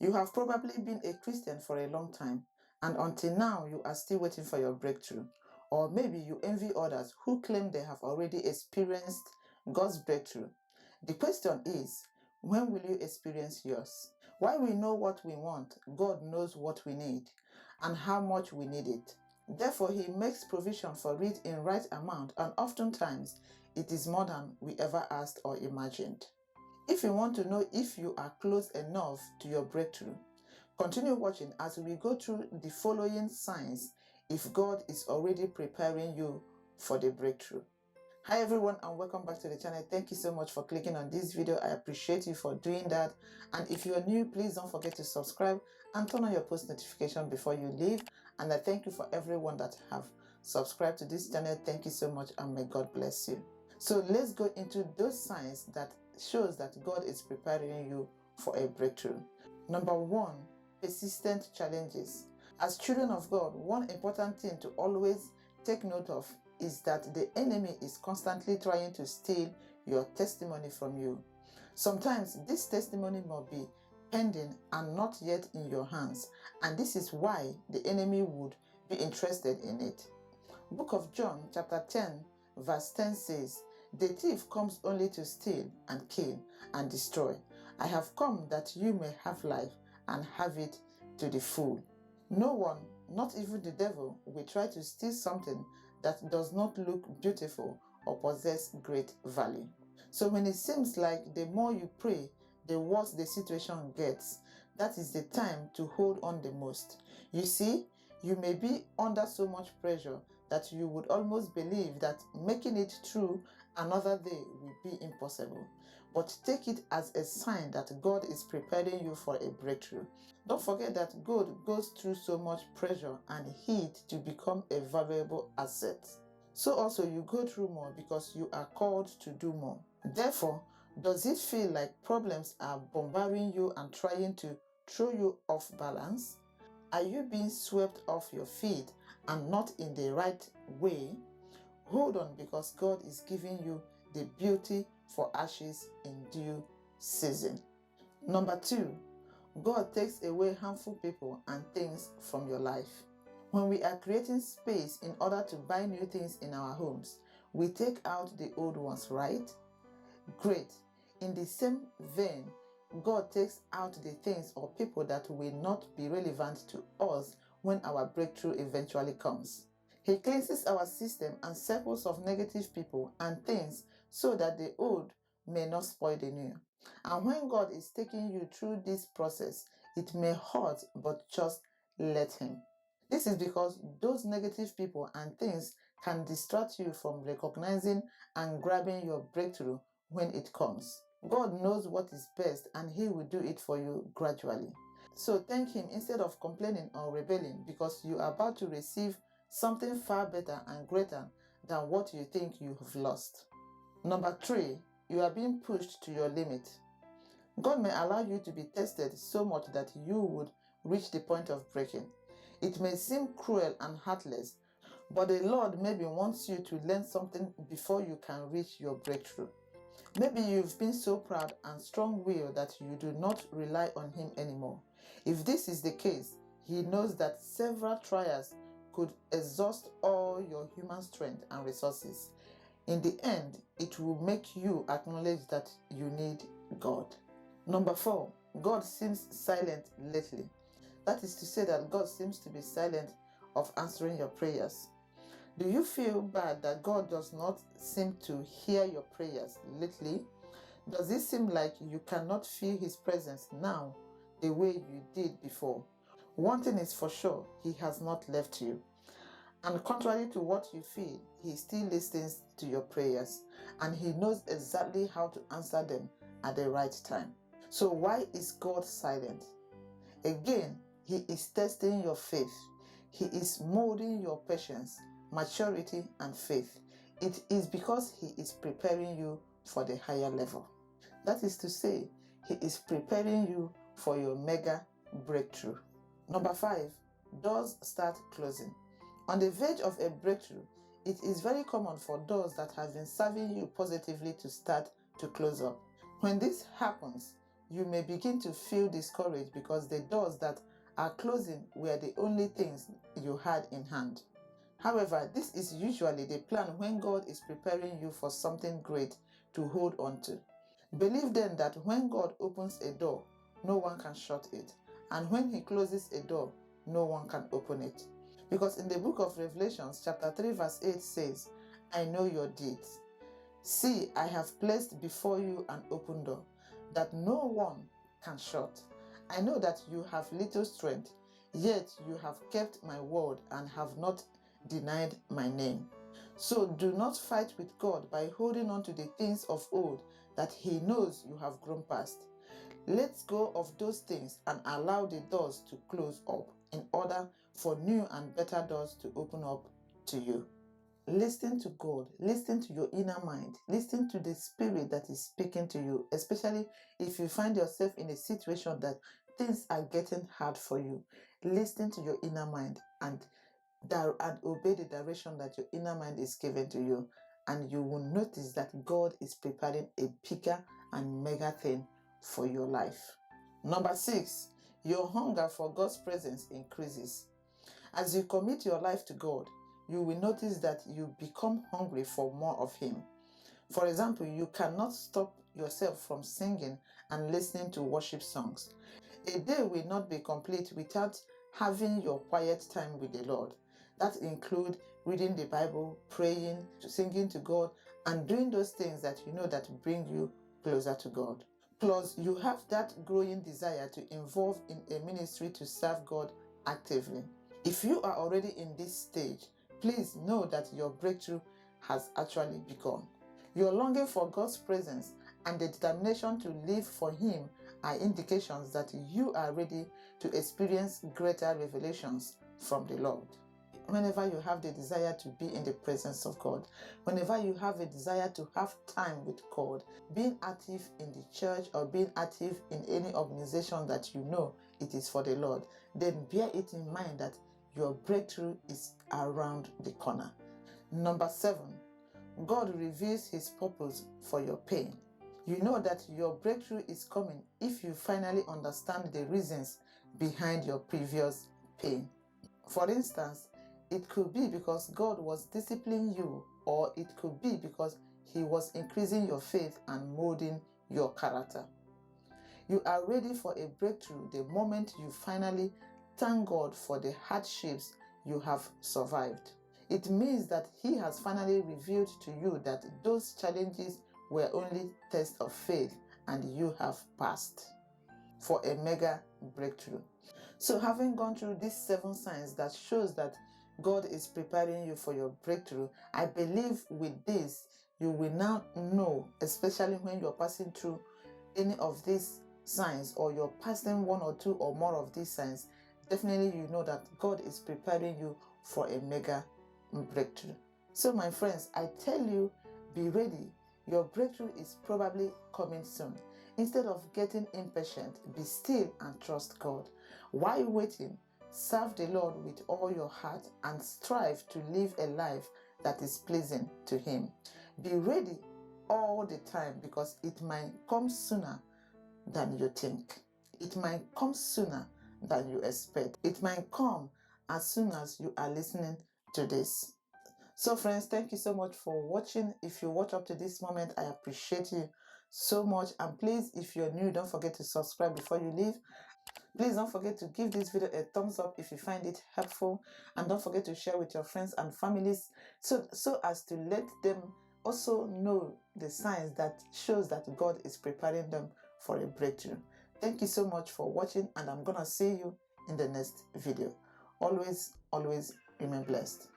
You have probably been a Christian for a long time, and until now you are still waiting for your breakthrough. Or maybe you envy others who claim they have already experienced God's breakthrough. The question is, when will you experience yours? While we know what we want, God knows what we need and how much we need it. Therefore, He makes provision for it in right amount, and oftentimes it is more than we ever asked or imagined. If you want to know if you are close enough to your breakthrough, continue watching as we go through the following signs if God is already preparing you for the breakthrough. Hi everyone, and welcome back to the channel. Thank you so much for clicking on this video. I appreciate you for doing that. And if you are new, please don't forget to subscribe and turn on your post notification before you leave. And I thank you for everyone that have subscribed to this channel. Thank you so much, and may God bless you. So let's go into those signs that shows that God is preparing you for a breakthrough. Number one, persistent challenges. As children of God, one important thing to always take note of is that the enemy is constantly trying to steal your testimony from you. Sometimes this testimony may be pending and not yet in your hands, and this is why the enemy would be interested in it. Book of John chapter 10 verse 10 says, "The thief comes only to steal and kill and destroy. I have come that you may have life and have it to the full." No one, not even the devil, will try to steal something that does not look beautiful or possess great value. So when it seems like the more you pray, the worse the situation gets, that is the time to hold on the most. You see, you may be under so much pressure that you would almost believe that making it through another day will be impossible. But take it as a sign that God is preparing you for a breakthrough. Don't forget that God goes through so much pressure and heat to become a valuable asset. So also you go through more because you are called to do more. Therefore, does it feel like problems are bombarding you and trying to throw you off balance? Are you being swept off your feet and not in the right way? Hold on, because God is giving you the beauty for ashes in due season. Number two, God takes away harmful people and things from your life. When we are creating space in order to buy new things in our homes, we take out the old ones, right? Great. In the same vein, God takes out the things or people that will not be relevant to us when our breakthrough eventually comes. He cleanses our system and circles of negative people and things so that the old may not spoil the new. And when God is taking you through this process, it may hurt, but just let Him. This is because those negative people and things can distract you from recognizing and grabbing your breakthrough when it comes. God knows what is best, and He will do it for you gradually. So thank Him instead of complaining or rebelling, because you are about to receive something far better and greater than what you think you have lost. Number three, you are being pushed to your limit. God may allow you to be tested so much that you would reach the point of breaking. It may seem cruel and heartless, but the Lord maybe wants you to learn something before you can reach your breakthrough. Maybe you've been so proud and strong-willed that you do not rely on Him anymore. If this is the case, He knows that several trials could exhaust all your human strength and resources. In the end, it will make you acknowledge that you need God. Number four, God seems silent lately. That is to say that God seems to be silent of answering your prayers. Do you feel bad that God does not seem to hear your prayers lately? Does it seem like you cannot feel His presence now the way you did before? One thing is for sure, He has not left you. And contrary to what you feel, He still listens to your prayers, and He knows exactly how to answer them at the right time. So why is God silent? Again, He is testing your faith. He is molding your patience, maturity, and faith. It is because He is preparing you for the higher level. That is to say, He is preparing you for your mega breakthrough. Number five, doors start closing. On the verge of a breakthrough, it is very common for doors that have been serving you positively to start to close up. When this happens, you may begin to feel discouraged because the doors that are closing were the only things you had in hand. However, this is usually the plan when God is preparing you for something great to hold on to. Believe then that when God opens a door, no one can shut it, and when He closes a door, no one can open it. Because in the book of Revelations, chapter 3, verse 8 says, I know your deeds. See, I have placed before you an open door, that no one can shut. I know that you have little strength, yet you have kept my word and have not denied my name. So do not fight with God by holding on to the things of old that He knows you have grown past. Let go of those things and allow the doors to close up in order for new and better doors to open up to you. Listen to God, listen to your inner mind, listen to the spirit that is speaking to you, especially if you find yourself in a situation that things are getting hard for you. Listen to your inner mind and obey the direction that your inner mind is giving to you, and you will notice that God is preparing a bigger and mega thing for your life. Number 6, your hunger for God's presence increases. As you commit your life to God, you will notice that you become hungry for more of Him. For example, you cannot stop yourself from singing and listening to worship songs. A day will not be complete without having your quiet time with the Lord. That includes reading the Bible, praying, singing to God, and doing those things that you know that bring you closer to God. Plus, you have that growing desire to involve in a ministry to serve God actively. If you are already in this stage, please know that your breakthrough has actually begun. Your longing for God's presence and the determination to live for Him are indications that you are ready to experience greater revelations from the Lord. Whenever you have the desire to be in the presence of God, whenever you have a desire to have time with God, being active in the church or being active in any organization that you know it is for the Lord, then bear it in mind that your breakthrough is around the corner. Number 7, God reveals His purpose for your pain. You know that your breakthrough is coming if you finally understand the reasons behind your previous pain. For instance, it could be because God was disciplining you, or it could be because He was increasing your faith and molding your character. You are ready for a breakthrough the moment you finally thank God for the hardships you have survived. It means that He has finally revealed to you that those challenges were only tests of faith and you have passed for a mega breakthrough. So having gone through these 7 signs that shows that God is preparing you for your breakthrough, I believe with this you will now know, especially when you're passing through any of these signs or you're passing 1 or 2 or more of these signs, definitely you know that God is preparing you for a mega breakthrough. So my friends, I tell you, be ready. Your breakthrough is probably coming soon. Instead of getting impatient, be still and trust God. While waiting, serve the Lord with all your heart and strive to live a life that is pleasing to Him. Be ready all the time because it might come sooner than you think. It might come sooner than you expect. It might come as soon as you are listening to this. So friends, thank you so much for watching. If you watch up to this moment, I appreciate you so much. And please, if you're new, don't forget to subscribe before you leave. Please don't forget to give this video a thumbs up if you find it helpful, and don't forget to share with your friends and families so as to let them also know the signs that shows that God is preparing them for a breakthrough. Thank you so much for watching, and I'm gonna see you in the next video. Always remain blessed.